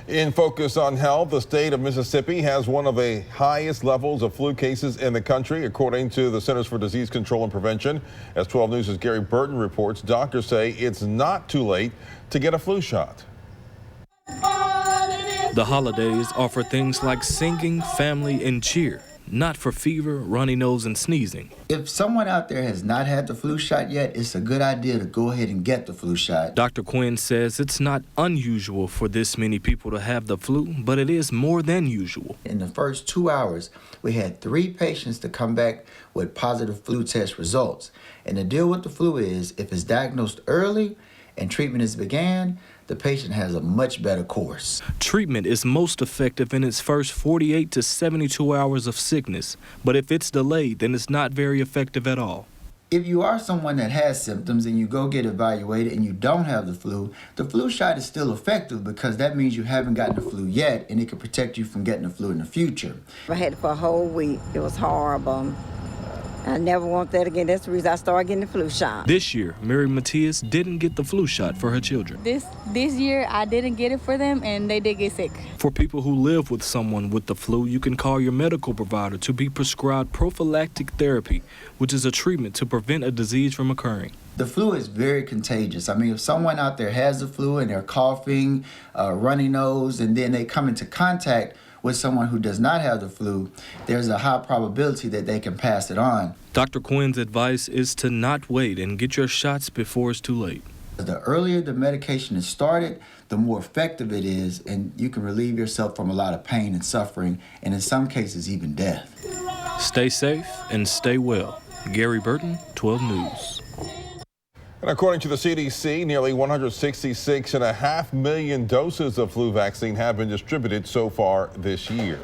In Focus on Health, the state of Mississippi has one of the highest levels of flu cases in the country, according to the Centers for Disease Control and Prevention. As 12 News' Gary Burton reports, doctors say it's not too late to get a flu shot. The holidays offer things like singing, family, and cheer, not for fever, runny nose, and sneezing. If someone out there has not had the flu shot yet, it's a good idea to go ahead and get the flu shot. Dr. Quinn says it's not unusual for this many people to have the flu, but it is more than usual. In the first 2 hours, we had 3 patients to come back with positive flu test results. And the deal with the flu is, if it's diagnosed early and treatment is began, the patient has a much better course. Treatment is most effective in its first 48 to 72 hours of sickness, but if it's delayed, then it's not very effective at all. If you are someone that has symptoms and you go get evaluated and you don't have the flu shot is still effective because that means you haven't gotten the flu yet, and it can protect you from getting the flu in the future. I had it for a whole week. It was horrible. I never want that again. That's the reason I started getting the flu shot. This year, Mary Matias didn't get the flu shot for her children. This year, I didn't get it for them, and they did get sick. For people who live with someone with the flu, you can call your medical provider to be prescribed prophylactic therapy, which is a treatment to prevent a disease from occurring. The flu is very contagious. I mean, if someone out there has the flu and they're coughing, runny nose, and then they come into contact with someone who does not have the flu, there's a high probability that they can pass it on. Dr. Quinn's advice is to not wait and get your shots before it's too late. The earlier the medication is started, the more effective it is, and you can relieve yourself from a lot of pain and suffering, and in some cases, even death. Stay safe and stay well. Gary Burton, 12 News. And according to the CDC, nearly 166.5 million doses of flu vaccine have been distributed so far this year.